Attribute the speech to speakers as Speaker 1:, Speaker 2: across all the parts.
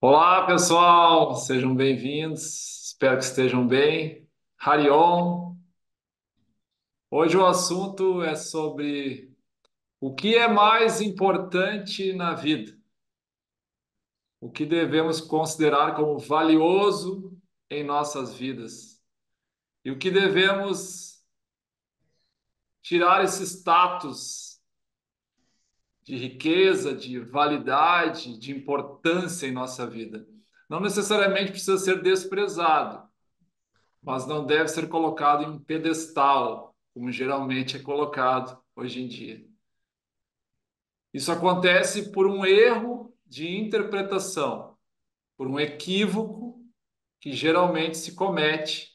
Speaker 1: Olá, pessoal, sejam bem-vindos. Espero que estejam bem. Harion. Hoje o assunto é sobre o que é mais importante na vida, o que devemos considerar como valioso em nossas vidas e o que devemos tirar esse status de riqueza, de validade, de importância em nossa vida. Não necessariamente precisa ser desprezado, mas não deve ser colocado em um pedestal, como geralmente é colocado hoje em dia. Isso acontece por um erro de interpretação, por um equívoco que geralmente se comete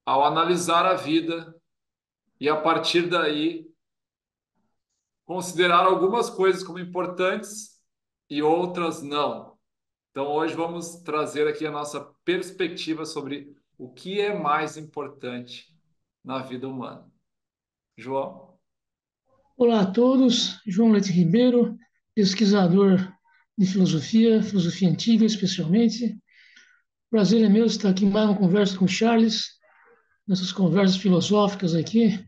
Speaker 1: ao analisar a vida e, a partir daí, considerar algumas coisas como importantes e outras não. Então, hoje vamos trazer aqui a nossa perspectiva sobre o que é mais importante na vida humana. João?
Speaker 2: Olá a todos, João Leite Ribeiro, pesquisador de filosofia, filosofia antiga especialmente. Prazer é meu estar aqui em mais uma conversa com o Charles, nessas conversas filosóficas aqui,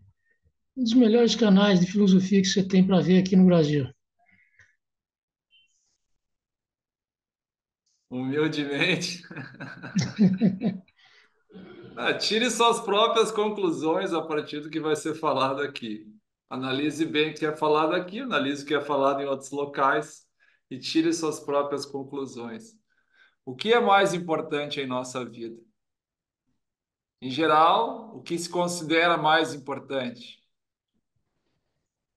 Speaker 2: um dos melhores canais de filosofia que você tem para ver aqui no Brasil.
Speaker 1: Humildemente. Tire suas próprias conclusões a partir do que vai ser falado aqui. Analise bem o que é falado aqui, analise o que é falado em outros locais e tire suas próprias conclusões. O que é mais importante em nossa vida? Em geral, o que se considera mais importante?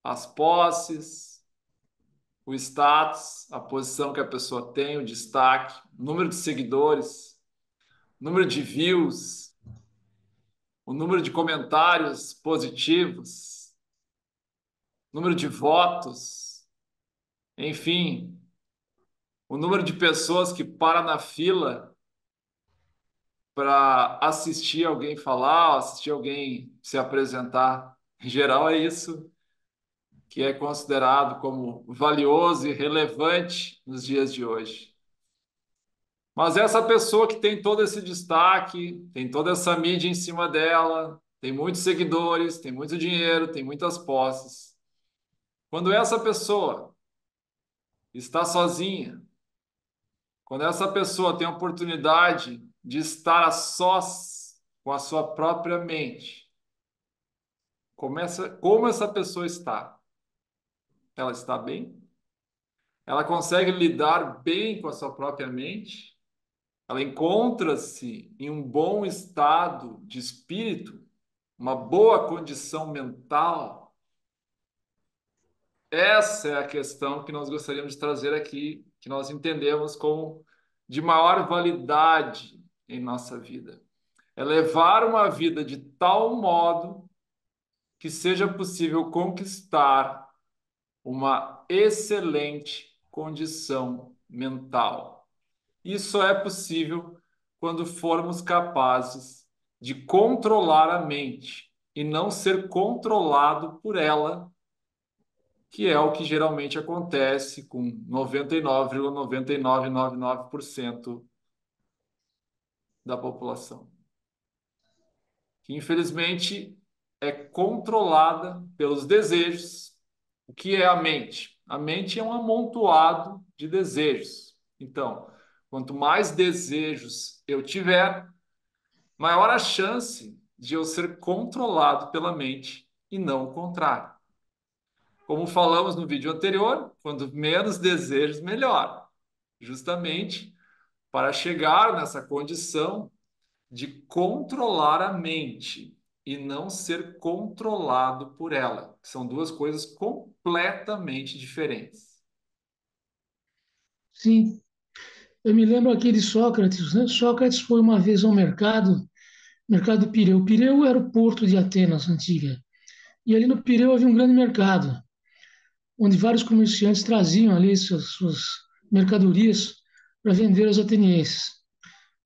Speaker 1: As posses, o status, a posição que a pessoa tem, o destaque, o número de seguidores, o número de views, o número de comentários positivos, número de votos, enfim, o número de pessoas que para na fila para assistir alguém falar, assistir alguém se apresentar. Em geral, é isso que é considerado como valioso e relevante nos dias de hoje. Mas essa pessoa que tem todo esse destaque, tem toda essa mídia em cima dela, tem muitos seguidores, tem muito dinheiro, tem muitas posses. Quando essa pessoa está sozinha, quando essa pessoa tem a oportunidade de estar a sós com a sua própria mente, como essa pessoa está? Ela está bem? Ela consegue lidar bem com a sua própria mente? Ela encontra-se em um bom estado de espírito, uma boa condição mental? Essa é a questão que nós gostaríamos de trazer aqui, que nós entendemos como de maior validade em nossa vida. É levar uma vida de tal modo que seja possível conquistar uma excelente condição mental. Isso é possível quando formos capazes de controlar a mente e não ser controlado por ela, que é o que geralmente acontece com 99,99999% da população, que infelizmente é controlada pelos desejos. O que é a mente? A mente é um amontoado de desejos. Então, quanto mais desejos eu tiver, maior a chance de eu ser controlado pela mente e não o contrário. Como falamos no vídeo anterior, quanto menos desejos, melhor. Justamente para chegar nessa condição de controlar a mente e não ser controlado por ela. São duas coisas completamente diferentes.
Speaker 2: Sim, eu me lembro aqui de Sócrates, né? Sócrates foi uma vez ao mercado, mercado de Pireu. Pireu era o porto de Atenas antiga. E ali no Pireu havia um grande mercado, onde vários comerciantes traziam ali suas mercadorias para vender aos atenienses.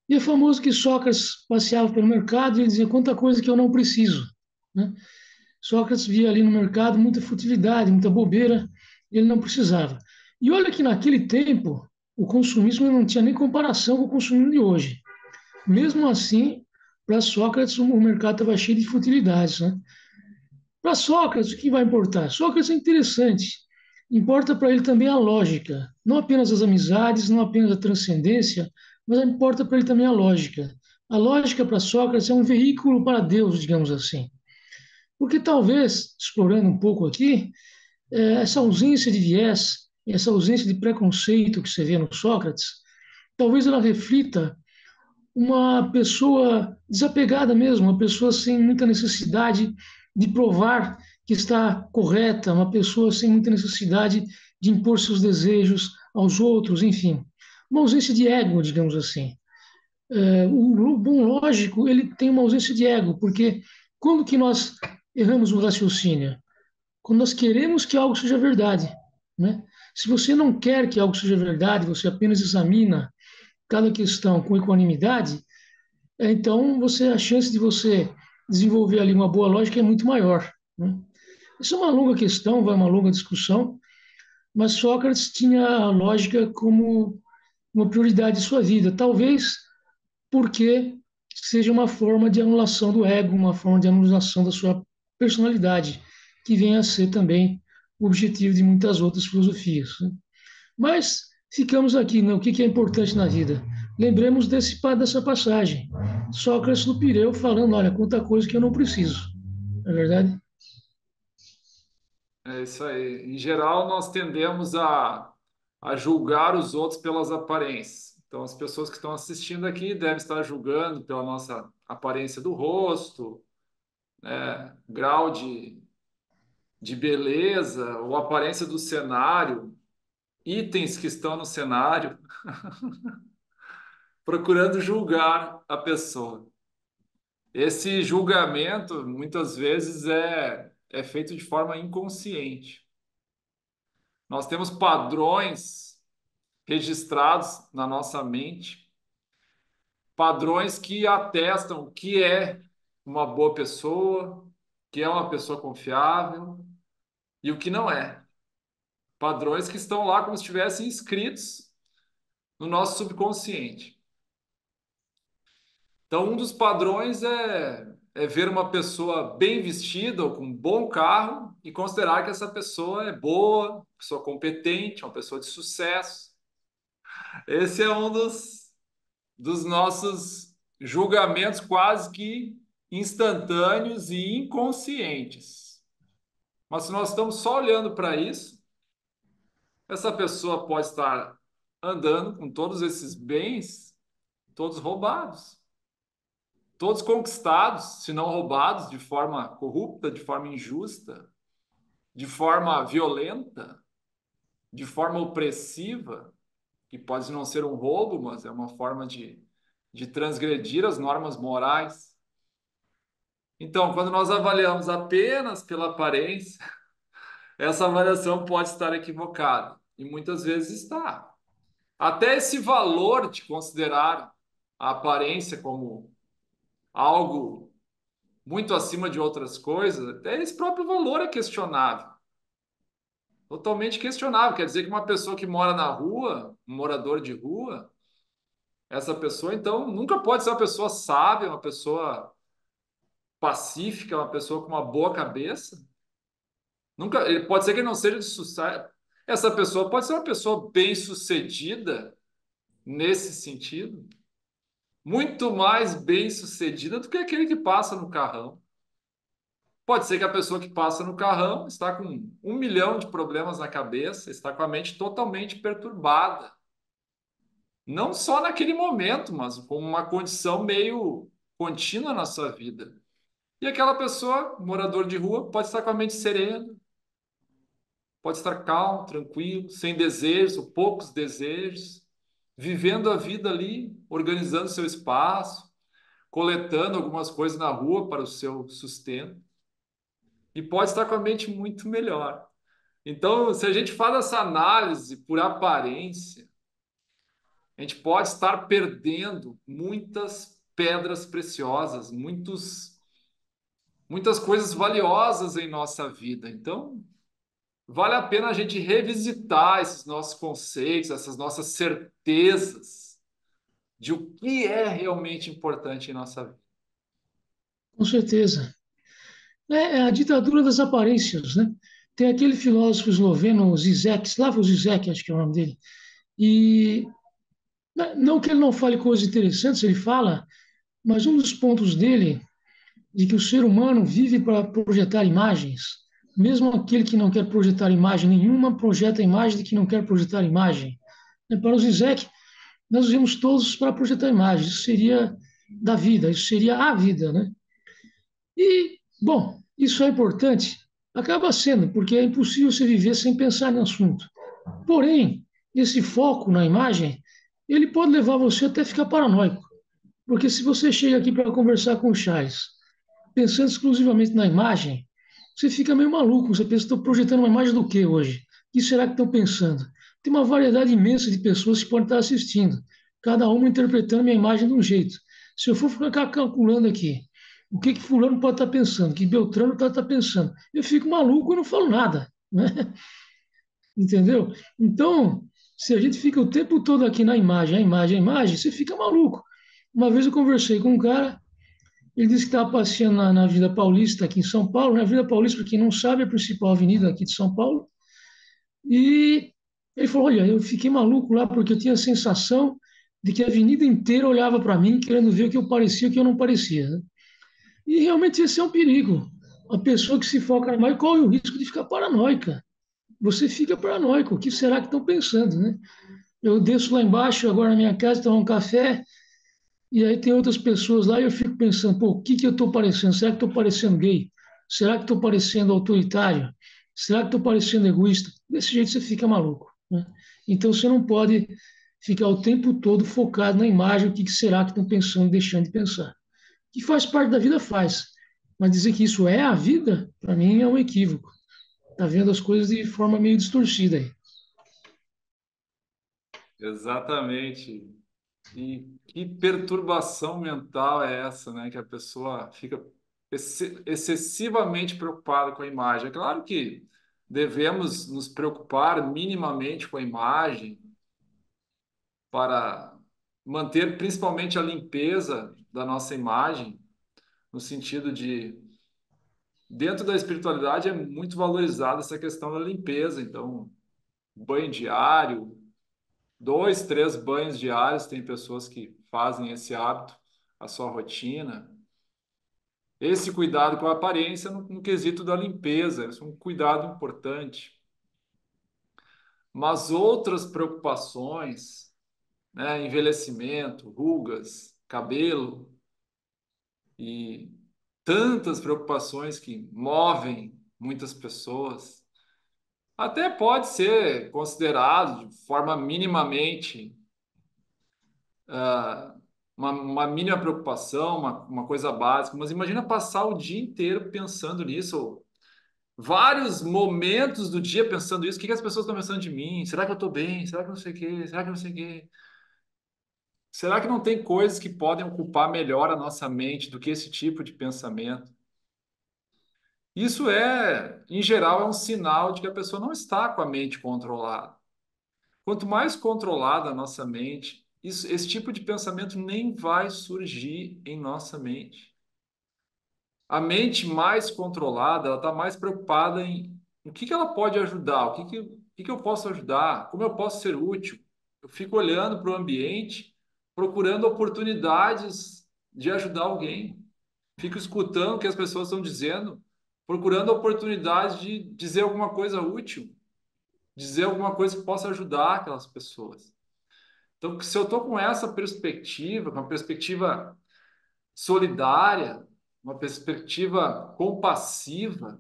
Speaker 2: E é famoso que Sócrates passeava pelo mercado e ele dizia quanta coisa que eu não preciso, né? Sócrates via ali no mercado muita futilidade, muita bobeira, ele não precisava. E olha que naquele tempo o consumismo não tinha nem comparação com o consumismo de hoje. Mesmo assim, para Sócrates, o mercado estava cheio de futilidades, né? Para Sócrates, o que vai importar? Sócrates é interessante. Importa para ele também a lógica, não apenas as amizades, não apenas a transcendência, mas importa para ele também a lógica. A lógica para Sócrates é um veículo para Deus, digamos assim. Porque talvez, explorando um pouco aqui, essa ausência de viés, essa ausência de preconceito que você vê no Sócrates, talvez ela reflita uma pessoa desapegada mesmo, uma pessoa sem muita necessidade de provar que está correta, uma pessoa sem muita necessidade de impor seus desejos aos outros, enfim, uma ausência de ego, digamos assim. O bom lógico, ele tem uma ausência de ego, porque quando que nós erramos o raciocínio? Quando nós queremos que algo seja verdade, né? Se você não quer que algo seja verdade, você apenas examina cada questão com equanimidade, então a chance de você desenvolver ali uma boa lógica é muito maior, né? Isso é uma longa questão, vai uma longa discussão, mas Sócrates tinha a lógica como uma prioridade de sua vida, talvez porque seja uma forma de anulação do ego, uma forma de anulação da sua personalidade, que vem a ser também o objetivo de muitas outras filosofias, né? Mas ficamos aqui, né? O que é importante na vida? Lembremos dessa passagem. Sócrates no Pireu falando, olha, quanta coisa que eu não preciso. Não é verdade?
Speaker 1: É isso aí. Em geral, nós tendemos a julgar os outros pelas aparências. Então, as pessoas que estão assistindo aqui devem estar julgando pela nossa aparência do rosto, né? Grau de beleza, ou aparência do cenário, itens que estão no cenário, procurando julgar a pessoa. Esse julgamento, muitas vezes, é feito de forma inconsciente. Nós temos padrões registrados na nossa mente, padrões que atestam o que é uma boa pessoa, o que é uma pessoa confiável e o que não é. Padrões que estão lá como se estivessem escritos no nosso subconsciente. Então, um dos padrões é ver uma pessoa bem vestida ou com um bom carro e considerar que essa pessoa é boa, pessoa competente, uma pessoa de sucesso. Esse é um dos nossos julgamentos quase que instantâneos e inconscientes. Mas se nós estamos só olhando para isso, essa pessoa pode estar andando com todos esses bens, todos roubados, todos conquistados, se não roubados, de forma corrupta, de forma injusta, de forma violenta, de forma opressiva, que pode não ser um roubo, mas é uma forma de transgredir as normas morais. Então, quando nós avaliamos apenas pela aparência, essa avaliação pode estar equivocada. E muitas vezes está. Até esse valor de considerar a aparência como algo muito acima de outras coisas, até esse próprio valor é questionável. Totalmente questionável. Quer dizer que uma pessoa que mora na rua, um morador de rua, essa pessoa, então, nunca pode ser uma pessoa sábia, uma pessoa pacífica, uma pessoa com uma boa cabeça. Nunca, ele pode ser que ele não seja de sucesso. Essa pessoa pode ser uma pessoa bem-sucedida nesse sentido, muito mais bem-sucedida do que aquele que passa no carrão. Pode ser que a pessoa que passa no carrão está com 1 milhão de problemas na cabeça, está com a mente totalmente perturbada. Não só naquele momento, mas com uma condição meio contínua na sua vida. E aquela pessoa, morador de rua, pode estar com a mente serena, pode estar calmo, tranquilo, sem desejos ou poucos desejos, vivendo a vida ali, organizando seu espaço, coletando algumas coisas na rua para o seu sustento, e pode estar com a mente muito melhor. Então, se a gente faz essa análise por aparência, a gente pode estar perdendo muitas pedras preciosas, muitas coisas valiosas em nossa vida. Então, vale a pena a gente revisitar esses nossos conceitos, essas nossas certezas de o que é realmente importante em nossa vida.
Speaker 2: Com certeza. É a ditadura das aparências, né? Tem aquele filósofo esloveno, Zizek, Slavoj Zizek, acho que é o nome dele. E não que ele não fale coisas interessantes, ele fala, mas um dos pontos dele de que o ser humano vive para projetar imagens. Mesmo aquele que não quer projetar imagem nenhuma, projeta a imagem de que não quer projetar imagem. Para o Zizek, nós vivemos todos para projetar imagens. Isso seria da vida, isso seria a vida, né? E, bom, isso é importante? Acaba sendo, porque é impossível você viver sem pensar no assunto. Porém, esse foco na imagem, ele pode levar você até ficar paranoico. Porque se você chega aqui para conversar com o Charles, pensando exclusivamente na imagem, você fica meio maluco. Você pensa, estou projetando uma imagem do que hoje? O que será que estão pensando? Tem uma variedade imensa de pessoas que podem estar assistindo, cada uma interpretando a minha imagem de um jeito. Se eu for ficar calculando aqui, o que fulano pode estar pensando, o que Beltrano pode estar pensando, eu fico maluco e não falo nada, né? Entendeu? Então, se a gente fica o tempo todo aqui na imagem, a imagem, a imagem, você fica maluco. Uma vez eu conversei com um cara, ele disse que estava passeando na Avenida Paulista, aqui em São Paulo. Na Avenida Paulista, para quem não sabe, é a principal avenida aqui de São Paulo. E ele falou: Olha, eu fiquei maluco lá porque eu tinha a sensação de que a avenida inteira olhava para mim, querendo ver o que eu parecia e o que eu não parecia, né? E realmente esse é um perigo. A pessoa que se foca na imagem corre o risco de ficar paranoica. Você fica paranoico. O que será que estão pensando, né? Eu desço lá embaixo, agora na minha casa, tomar um café. E aí tem outras pessoas lá e eu fico pensando, pô, o que que eu estou parecendo? Será que estou parecendo gay? Será que estou parecendo autoritário? Será que estou parecendo egoísta? Desse jeito você fica maluco, né? Então você não pode ficar o tempo todo focado na imagem, o que que será que estão pensando, deixando de pensar. Que faz parte da vida, faz. Mas dizer que isso é a vida, para mim é um equívoco. Tá vendo as coisas de forma meio distorcida aí.
Speaker 1: Exatamente. E que perturbação mental é essa, né? Que a pessoa fica excessivamente preocupada com a imagem. É claro que devemos nos preocupar minimamente com a imagem para manter principalmente a limpeza da nossa imagem, no sentido de, dentro da espiritualidade é muito valorizada essa questão da limpeza. Então, banho diário, 2, 3 banhos diários, tem pessoas que fazem esse hábito, a sua rotina. Esse cuidado com a aparência no quesito da limpeza, esse é um cuidado importante. Mas outras preocupações, né, envelhecimento, rugas, cabelo e tantas preocupações que movem muitas pessoas, até pode ser considerado de forma minimamente ah, uma mínima preocupação, uma coisa básica, mas imagina passar o dia inteiro pensando nisso, ou vários momentos do dia pensando isso. O que que as pessoas estão pensando de mim? Será que eu estou bem? Será que não sei o quê? Será que não sei o quê? Será que não tem coisas que podem ocupar melhor a nossa mente do que esse tipo de pensamento? Isso é, em geral, é um sinal de que a pessoa não está com a mente controlada. Quanto mais controlada a nossa mente, esse tipo de pensamento nem vai surgir em nossa mente. A mente mais controlada, ela está mais preocupada em o que que ela pode ajudar, o que que eu posso ajudar, como eu posso ser útil. Eu fico olhando para o ambiente, procurando oportunidades de ajudar alguém. Fico escutando o que as pessoas estão dizendo, procurando oportunidades de dizer alguma coisa útil, dizer alguma coisa que possa ajudar aquelas pessoas. Então, se eu estou com essa perspectiva, com uma perspectiva solidária, uma perspectiva compassiva,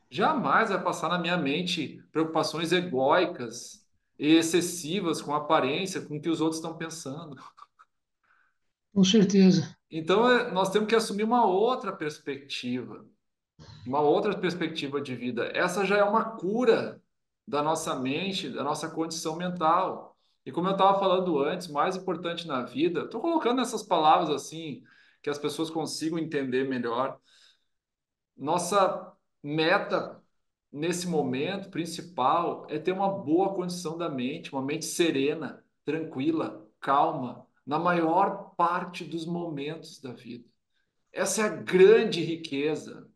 Speaker 1: jamais vai passar na minha mente preocupações egóicas e excessivas com a aparência, com o que os outros estão pensando.
Speaker 2: Com certeza.
Speaker 1: Então, nós temos que assumir uma outra perspectiva de vida. Essa já é uma cura da nossa mente, da nossa condição mental. E como eu estava falando antes, mais importante na vida, estou colocando essas palavras assim, que as pessoas consigam entender melhor. Nossa meta nesse momento principal é ter uma boa condição da mente, uma mente serena, tranquila, calma, na maior parte dos momentos da vida. Essa é a grande riqueza.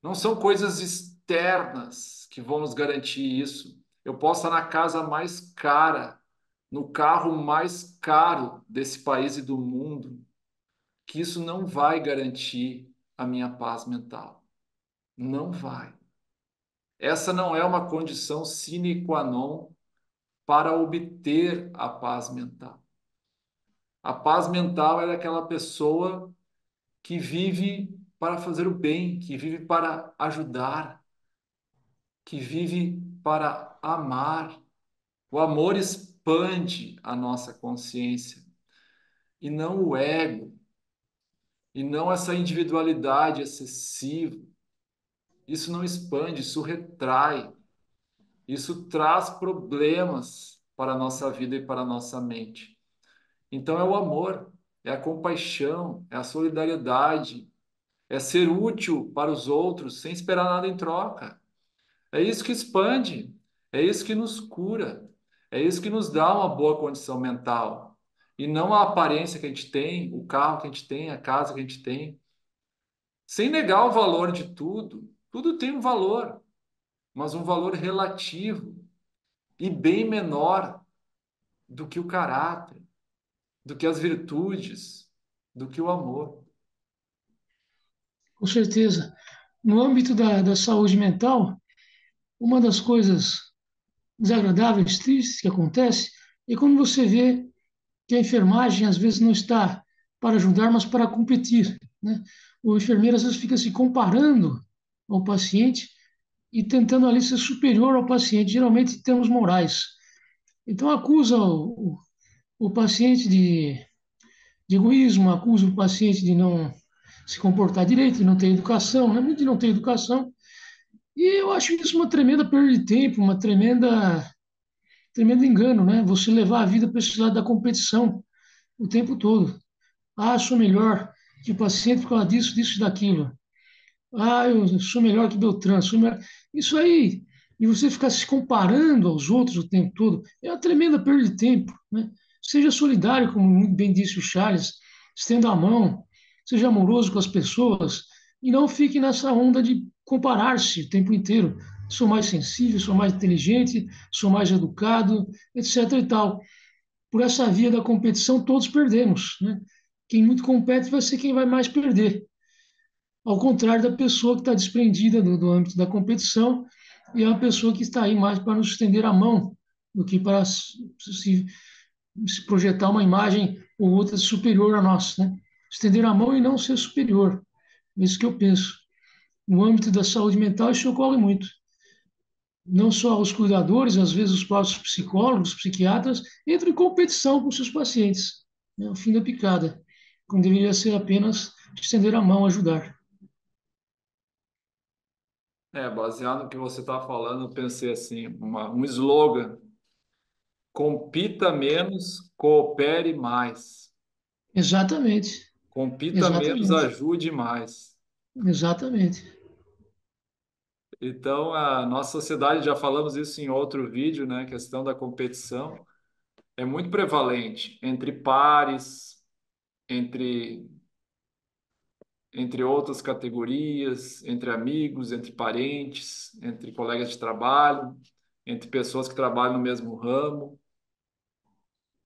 Speaker 1: Não são coisas externas que vão nos garantir isso. Eu posso estar na casa mais cara, no carro mais caro desse país e do mundo, que isso não vai garantir a minha paz mental. Não vai. Essa não é uma condição sine qua non para obter a paz mental. A paz mental é daquela pessoa que vive para fazer o bem, que vive para ajudar, que vive para amar. O amor expande a nossa consciência e não o ego, e não essa individualidade excessiva. Isso não expande, isso retrai, isso traz problemas para a nossa vida e para a nossa mente. Então é o amor, é a compaixão, é a solidariedade, é ser útil para os outros sem esperar nada em troca. É isso que expande, é isso que nos cura, é isso que nos dá uma boa condição mental. E não a aparência que a gente tem, o carro que a gente tem, a casa que a gente tem. Sem negar o valor de tudo, tudo tem um valor, mas um valor relativo e bem menor do que o caráter, do que as virtudes, do que o amor.
Speaker 2: Com certeza. No âmbito da saúde mental, uma das coisas desagradáveis, tristes que acontece é quando você vê que a enfermagem às vezes não está para ajudar, mas para competir, né? O enfermeiro às vezes fica se comparando ao paciente e tentando ali ser superior ao paciente, geralmente em termos morais. Então acusa o paciente de egoísmo, acusa o paciente de não se comportar direito, de não ter educação, né? Muito de não ter educação. E eu acho isso uma tremenda perda de tempo, uma tremendo engano, né? Você levar a vida para esse lado da competição o tempo todo. Ah, sou melhor que o paciente por causa disso, disso e daquilo. Ah, eu sou melhor que Beltrano. Sou melhor. Isso aí, e você ficar se comparando aos outros o tempo todo, é uma tremenda perda de tempo, né? Seja solidário, como muito bem disse o Charles, estenda a mão, seja amoroso com as pessoas e não fique nessa onda de comparar-se o tempo inteiro. Sou mais sensível, sou mais inteligente, sou mais educado, etc. e tal. Por essa via da competição, todos perdemos, né? Quem muito compete vai ser quem vai mais perder. Ao contrário da pessoa que está desprendida do âmbito da competição e é uma pessoa que está aí mais para nos estender a mão do que para se projetar uma imagem ou outra superior a nós, né? Estender a mão e não ser superior. É isso que eu penso. No âmbito da saúde mental, isso ocorre muito. Não só os cuidadores, às vezes os próprios psicólogos, psiquiatras, entram em competição com seus pacientes, né? O fim da picada, quando deveria ser apenas estender a mão, ajudar.
Speaker 1: Baseado no que você está falando, eu pensei assim, um slogan: compita menos, coopere mais.
Speaker 2: Exatamente,
Speaker 1: Compita menos,
Speaker 2: exatamente,
Speaker 1: ajude mais.
Speaker 2: exatamente.
Speaker 1: Então, a nossa sociedade, já falamos isso em outro vídeo, né? A questão da competição é muito prevalente entre pares, entre, entre outras categorias, entre amigos, entre parentes, entre colegas de trabalho, entre pessoas que trabalham no mesmo ramo.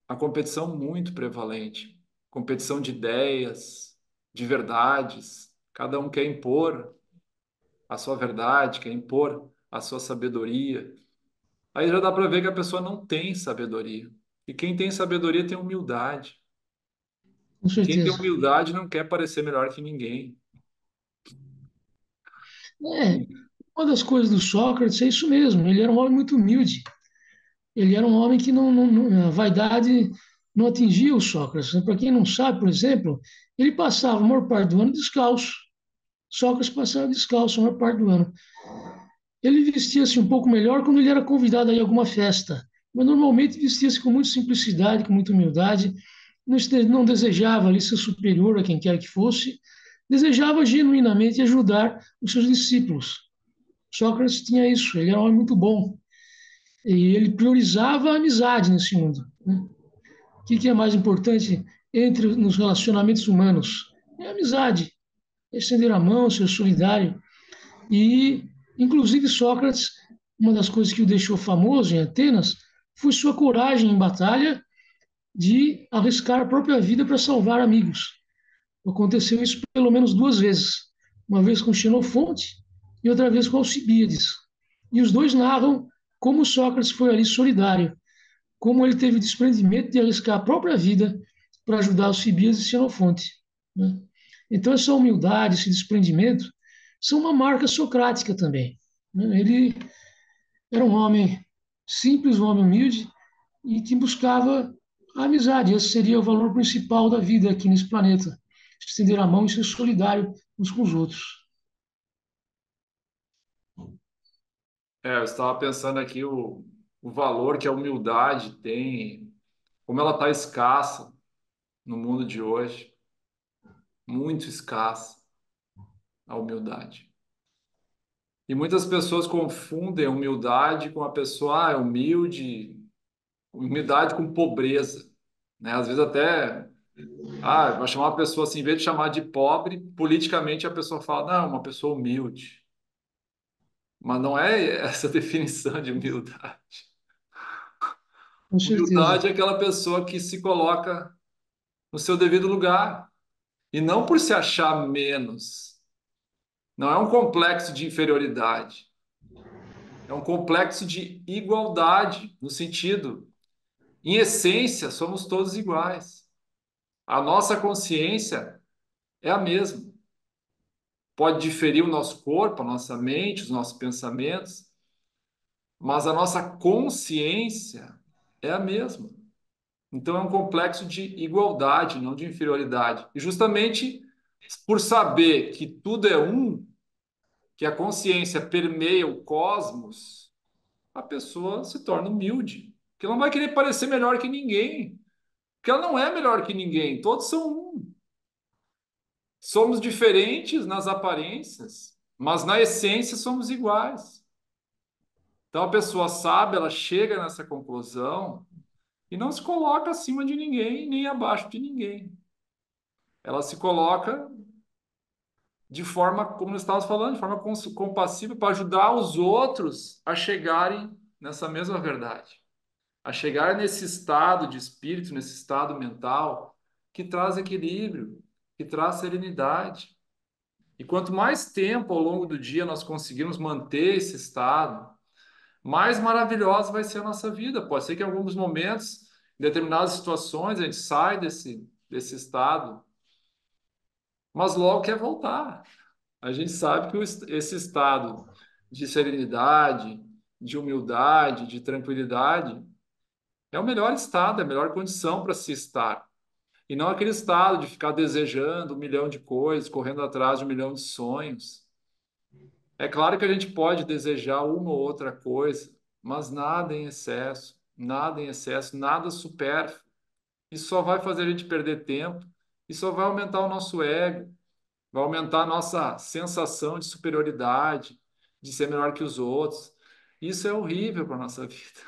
Speaker 1: A competição muito prevalente. Competição de ideias, de verdades. Cada um quer impor a sua verdade, quer impor a sua sabedoria. Aí já dá para ver que a pessoa não tem sabedoria. E quem tem sabedoria tem humildade.
Speaker 2: Com
Speaker 1: E quem tem
Speaker 2: certeza.
Speaker 1: humildade não quer parecer melhor que ninguém.
Speaker 2: É, uma das coisas do Sócrates é isso mesmo. Ele era um homem muito humilde. Ele era um homem que a vaidade não atingia o Sócrates. Para quem não sabe, por exemplo, ele passava a maior parte do ano descalço. Sócrates passava descalço a maior parte do ano. Ele vestia-se um pouco melhor quando ele era convidado a ir a alguma festa, mas normalmente vestia-se com muita simplicidade, com muita humildade, não desejava ali ser superior a quem quer que fosse, desejava genuinamente ajudar os seus discípulos. Sócrates tinha isso, ele era um homem muito bom. E ele priorizava a amizade nesse mundo, né? O que é mais importante nos relacionamentos humanos? É a amizade, é estender a mão, ser solidário. E, inclusive, Sócrates, uma das coisas que o deixou famoso em Atenas foi sua coragem em batalha de arriscar a própria vida para salvar amigos. Aconteceu isso pelo menos duas vezes. Uma vez com Xenofonte e outra vez com Alcibíades. E os dois narram como Sócrates foi ali solidário, como ele teve desprendimento de arriscar a própria vida para ajudar Alcibíades e Xenofonte, né? Então, essa humildade, esse desprendimento, são uma marca socrática também, né? Ele era um homem simples, um homem humilde e que buscava a amizade. Esse seria o valor principal da vida aqui nesse planeta. Estender a mão e ser solidário uns com os outros.
Speaker 1: Eu estava pensando aqui o valor que a humildade tem, como ela está escassa no mundo de hoje, muito escassa a humildade. E muitas pessoas confundem a humildade com a pessoa, é humilde, humildade com pobreza, né? Às vezes até, vai chamar uma pessoa assim, em vez de chamar de pobre, politicamente a pessoa fala, não, uma pessoa humilde. Mas não é essa a definição de humildade.
Speaker 2: Com certeza.
Speaker 1: Humildade é aquela pessoa que se coloca no seu devido lugar. E não por se achar menos. Não é um complexo de inferioridade. É um complexo de igualdade, no sentido, em essência, somos todos iguais. A nossa consciência é a mesma. Pode diferir o nosso corpo, a nossa mente, os nossos pensamentos, mas a nossa consciência é a mesma. Então é um complexo de igualdade, não de inferioridade. E justamente por saber que tudo é um, que a consciência permeia o cosmos, a pessoa se torna humilde. Porque ela não vai querer parecer melhor que ninguém. Porque ela não é melhor que ninguém. Todos são um. Somos diferentes nas aparências, mas na essência somos iguais. Então a pessoa sabe, ela chega nessa conclusão e não se coloca acima de ninguém, nem abaixo de ninguém. Ela se coloca de forma, como nós estávamos falando, de forma compassiva para ajudar os outros a chegarem nessa mesma verdade, a chegar nesse estado de espírito, nesse estado mental que traz equilíbrio, que traz serenidade. E quanto mais tempo ao longo do dia nós conseguirmos manter esse estado, mais maravilhosa vai ser a nossa vida. Pode ser que em alguns momentos, em determinadas situações, a gente sai desse estado, mas logo quer voltar. A gente sabe que esse estado de serenidade, de humildade, de tranquilidade, é o melhor estado, é a melhor condição para se estar. E não aquele estado de ficar desejando um milhão de coisas, correndo atrás de um milhão de sonhos. É claro que a gente pode desejar uma ou outra coisa, mas nada em excesso, nada em excesso, nada supérfluo. Isso só vai fazer a gente perder tempo e só vai aumentar o nosso ego, vai aumentar a nossa sensação de superioridade, de ser melhor que os outros. Isso é horrível para a nossa vida.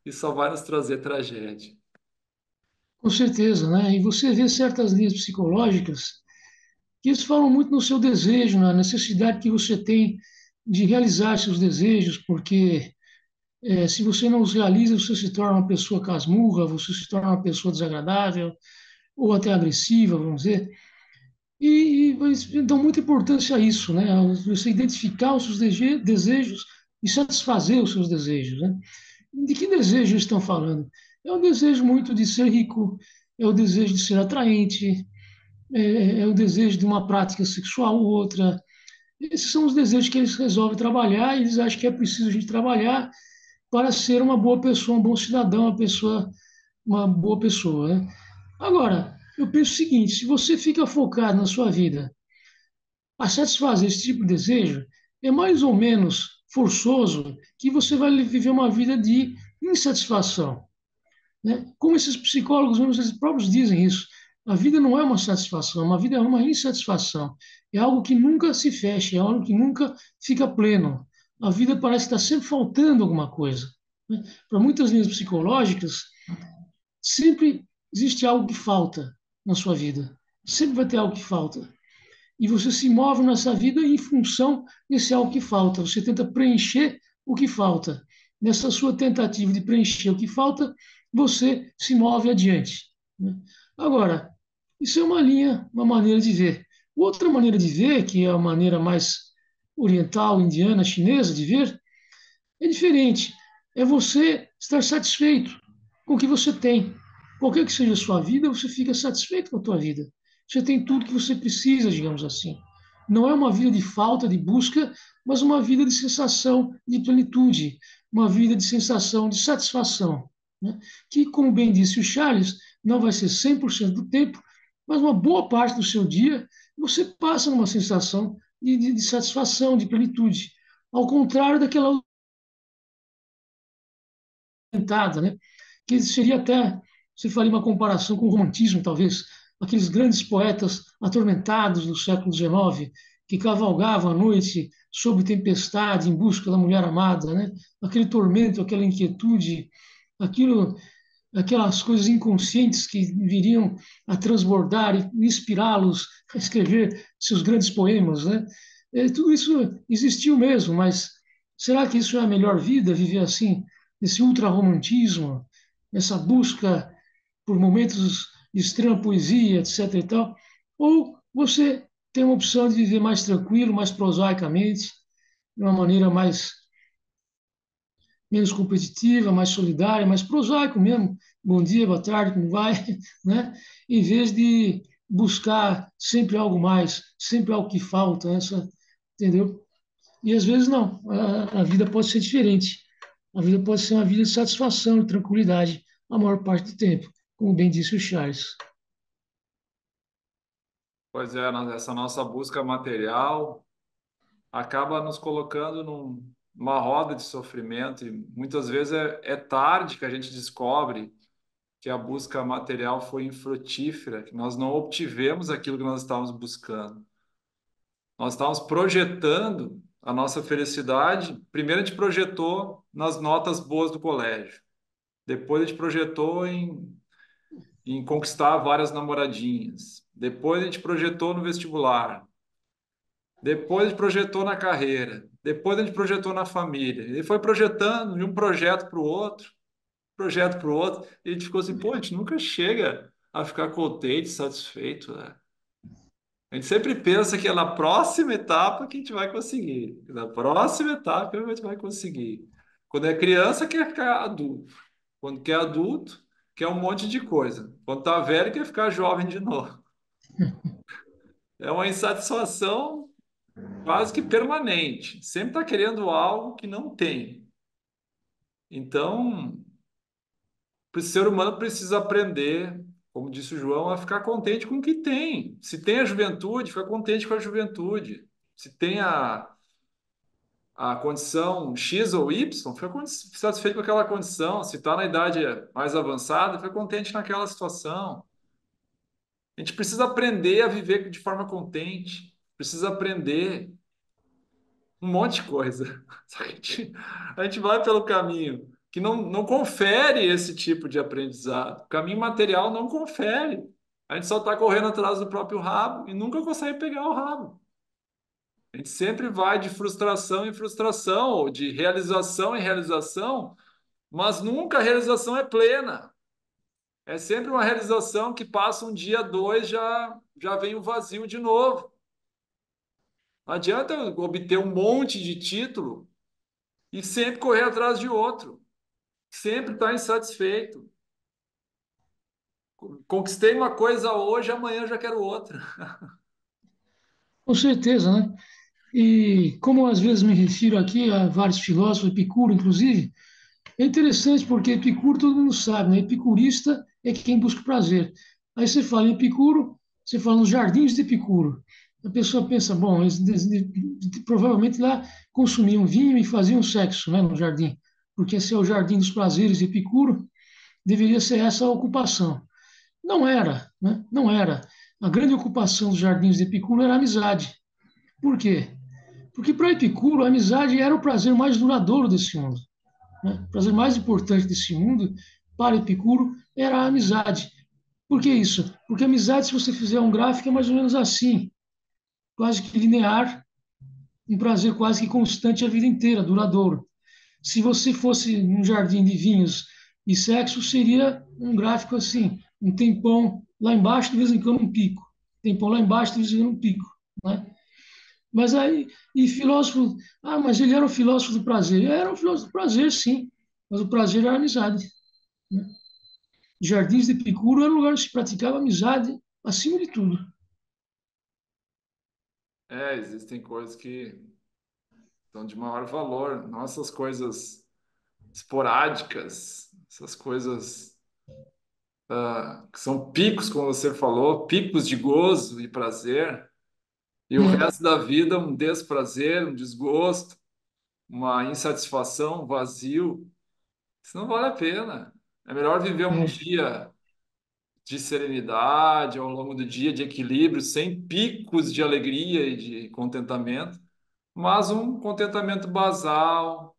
Speaker 1: Isso só vai nos trazer tragédia.
Speaker 2: Com certeza, né? E você vê certas linhas psicológicas que eles falam muito no seu desejo, na necessidade que você tem de realizar seus desejos, porque se você não os realiza, você se torna uma pessoa casmurra, você se torna uma pessoa desagradável ou até agressiva, vamos dizer. E eles dão muita importância a isso, né? Você identificar os seus desejos e satisfazer os seus desejos, né? De que desejo eles estão falando? É o desejo muito de ser rico, é o desejo de ser atraente, é o desejo de uma prática sexual ou outra. Esses são os desejos que eles resolvem trabalhar e eles acham que é preciso a gente trabalhar para ser uma boa pessoa, um bom cidadão, uma boa pessoa, né? Agora, eu penso o seguinte: se você fica focado na sua vida a satisfazer esse tipo de desejo, é mais ou menos forçoso que você vai viver uma vida de insatisfação, né? Como esses psicólogos, eles próprios dizem isso, a vida não é uma satisfação, a vida é uma insatisfação. É algo que nunca se fecha, é algo que nunca fica pleno. a vida parece estar sempre faltando alguma coisa, né? Para muitas linhas psicológicas, sempre existe algo que falta na sua vida. Sempre vai ter algo que falta. E você se move nessa vida em função desse algo que falta. Você tenta preencher o que falta. Nessa sua tentativa de preencher o que falta, você se move adiante, né? Agora, isso é uma linha, uma maneira de ver. Outra maneira de ver, que é a maneira mais oriental, indiana, chinesa de ver, é diferente. É você estar satisfeito com o que você tem. Qualquer que seja a sua vida, você fica satisfeito com a tua vida. Você tem tudo que você precisa, digamos assim. Não é uma vida de falta, de busca, mas uma vida de sensação de plenitude, uma vida de sensação de satisfação, né? Que, como bem disse o Charles, não vai ser 100% do tempo, mas uma boa parte do seu dia você passa numa sensação de satisfação, de plenitude. Ao contrário daquela tentada, né? Que seria até, se faria uma comparação com o romantismo, talvez, aqueles grandes poetas atormentados do século XIX, que cavalgavam à noite sob tempestade em busca da mulher amada, né? Aquele tormento, aquela inquietude, aquilo, aquelas coisas inconscientes que viriam a transbordar e inspirá-los a escrever seus grandes poemas, né? Tudo isso existiu mesmo, mas será que isso é a melhor vida, viver assim, nesse ultrarromantismo, nessa busca por momentos de extrema poesia, etc. e tal? Ou você tem uma opção de viver mais tranquilo, mais prosaicamente, de uma maneira mais menos competitiva, mais solidária, mais prosaico mesmo. Bom dia, boa tarde, como vai, né? Em vez de buscar sempre algo mais, sempre algo que falta, essa, entendeu? E às vezes não, a vida pode ser diferente. A vida pode ser uma vida de satisfação e tranquilidade a maior parte do tempo, como bem disse o Charles.
Speaker 1: Pois é, essa nossa busca material acaba nos colocando numa roda de sofrimento e muitas vezes é tarde que a gente descobre que a busca material foi infrutífera, que nós não obtivemos aquilo que nós estávamos buscando. Nós estávamos projetando a nossa felicidade. Primeiro a gente projetou nas notas boas do colégio. Depois a gente projetou em conquistar várias namoradinhas. Depois a gente projetou no vestibular. Depois a gente projetou na carreira. Depois a gente projetou na família. E foi projetando de um projeto para o outro. E a gente ficou assim, pô, a gente nunca chega a ficar contente, satisfeito, né? A gente sempre pensa que é na próxima etapa que a gente vai conseguir. Na próxima etapa que a gente vai conseguir. Quando é criança, quer ficar adulto. Quando quer adulto, quer um monte de coisa. Quando tá velho, quer ficar jovem de novo. É uma insatisfação quase que permanente. Sempre está querendo algo que não tem. Então, o ser humano precisa aprender, como disse o João, a ficar contente com o que tem. Se tem a juventude, fica contente com a juventude. Se tem a condição X ou Y, fica satisfeito com aquela condição. Se está na idade mais avançada, fica contente naquela situação. A gente precisa aprender a viver de forma contente, precisa aprender um monte de coisa. Só que a gente vai pelo caminho que não confere esse tipo de aprendizado. O caminho material não confere. A gente só está correndo atrás do próprio rabo e nunca consegue pegar o rabo. A gente sempre vai de frustração em frustração, ou de realização em realização, mas nunca a realização é plena. É sempre uma realização que passa um dia, dois, já vem o vazio de novo. Não adianta eu obter um monte de título e sempre correr atrás de outro. Sempre estar insatisfeito. Conquistei uma coisa hoje, amanhã eu já quero outra.
Speaker 2: Com certeza, né? E como às vezes me refiro aqui a vários filósofos, Epicuro, inclusive, é interessante porque Epicuro todo mundo sabe, né? Epicurista é quem busca prazer. Aí você fala em Epicuro, você fala nos jardins de Epicuro. A pessoa pensa, bom, provavelmente lá consumiam vinho e faziam sexo, né, no jardim, porque esse é o jardim dos prazeres de Epicuro, deveria ser essa a ocupação. Não era, né? Não era. A grande ocupação dos jardins de Epicuro era a amizade. Por quê? Porque para Epicuro, a amizade era o prazer mais duradouro desse mundo. Né? O prazer mais importante desse mundo, para Epicuro, era a amizade. Por que isso? Porque a amizade, se você fizer um gráfico, é mais ou menos assim, quase que linear, um prazer quase que constante a vida inteira, duradouro. Se você fosse num jardim de vinhos e sexo, seria um gráfico assim, um tempão lá embaixo, de vez em quando um pico. Tempão lá embaixo, de vez em quando um pico. Né? Mas aí, e filósofo, mas ele era um filósofo do prazer. Era um filósofo do prazer, sim, mas o prazer era a amizade. Né? Jardins de Epicuro era um lugar onde se praticava amizade acima de tudo.
Speaker 1: É, existem coisas que são de maior valor, não essas coisas esporádicas, essas coisas que são picos, como você falou, picos de gozo e prazer, e o
Speaker 2: É,
Speaker 1: resto da vida um desprazer, um desgosto, uma insatisfação, um vazio. Isso não vale a pena. É melhor viver um
Speaker 2: é,
Speaker 1: dia de serenidade ao longo do dia, de equilíbrio, sem picos de alegria e de contentamento, mas um contentamento basal,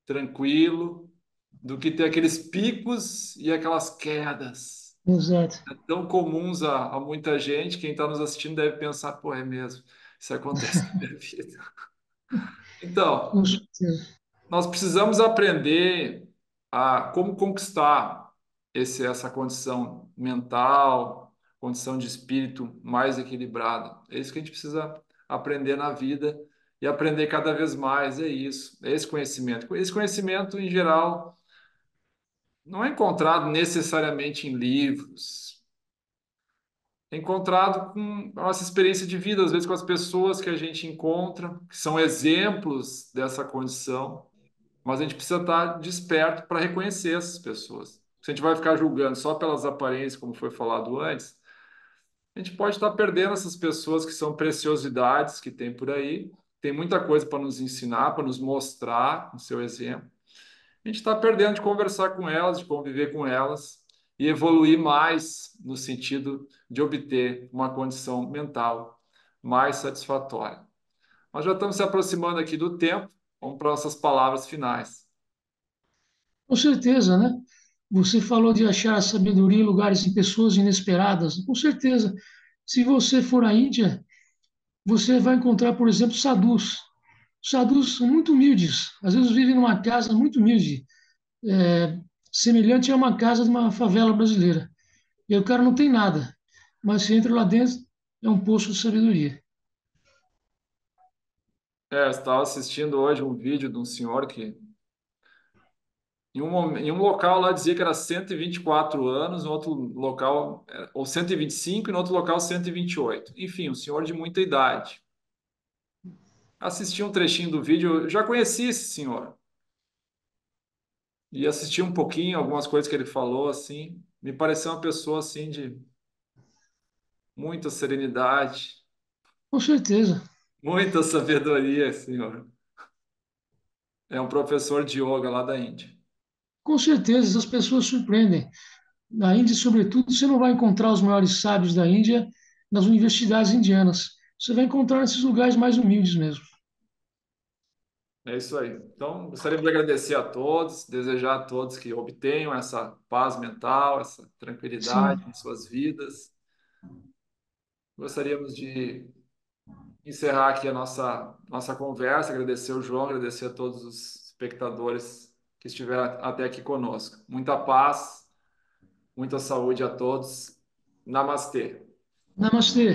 Speaker 1: tranquilo, do que ter aqueles picos e aquelas quedas
Speaker 2: exato.
Speaker 1: tão comuns a muita gente. Quem está nos assistindo deve pensar, pô, é mesmo, isso acontece na minha vida.
Speaker 2: Com
Speaker 1: Então,
Speaker 2: certeza.
Speaker 1: nós precisamos aprender a como conquistar essa condição mental, condição de espírito mais equilibrada. É isso que a gente precisa aprender na vida e aprender cada vez mais. É isso, é esse conhecimento. Esse conhecimento, em geral, não é encontrado necessariamente em livros, é encontrado com a nossa experiência de vida, às vezes com as pessoas que a gente encontra, que são exemplos dessa condição. Mas a gente precisa estar desperto para reconhecer essas pessoas. Se a gente vai ficar julgando só pelas aparências, como foi falado antes, a gente pode estar perdendo essas pessoas que são preciosidades que tem por aí. Tem muita coisa para nos ensinar, para nos mostrar, no seu exemplo. A gente está perdendo de conversar com elas, de conviver com elas e evoluir mais no sentido de obter uma condição mental mais satisfatória. Nós já estamos se aproximando aqui do tempo. Vamos para nossas palavras finais.
Speaker 2: Com certeza, né? Você falou de achar a sabedoria em lugares e pessoas inesperadas. Com certeza. Se você for à Índia, você vai encontrar, por exemplo, sadhus. Sadhus são muito humildes. Às vezes vivem numa casa muito humilde, semelhante a uma casa de uma favela brasileira. E aí o cara não tem nada, mas se entra lá dentro, é um poço de sabedoria.
Speaker 1: É, eu estava assistindo hoje um vídeo de um senhor que, em um local lá dizia que era 124 anos, no outro local, ou 125, e no outro local 128. Enfim, um senhor de muita idade. Assisti um trechinho do vídeo, eu já conheci esse senhor, e assisti um pouquinho, algumas coisas que ele falou, assim, me pareceu uma pessoa, assim, de muita serenidade,
Speaker 2: Com certeza.
Speaker 1: muita sabedoria, senhor. É um professor de yoga lá da Índia.
Speaker 2: Com certeza, as pessoas surpreendem. Na Índia, sobretudo, você não vai encontrar os maiores sábios da Índia nas universidades indianas. Você vai encontrar nesses lugares mais humildes mesmo.
Speaker 1: É isso aí. Então, gostaria de agradecer a todos, desejar a todos que obtenham essa paz mental, essa tranquilidade
Speaker 2: Sim.
Speaker 1: em suas vidas. Gostaríamos de encerrar aqui a nossa conversa, agradecer o João, agradecer a todos os espectadores que estiveram até aqui conosco. Muita paz, muita saúde a todos. Namastê.
Speaker 2: Namastê.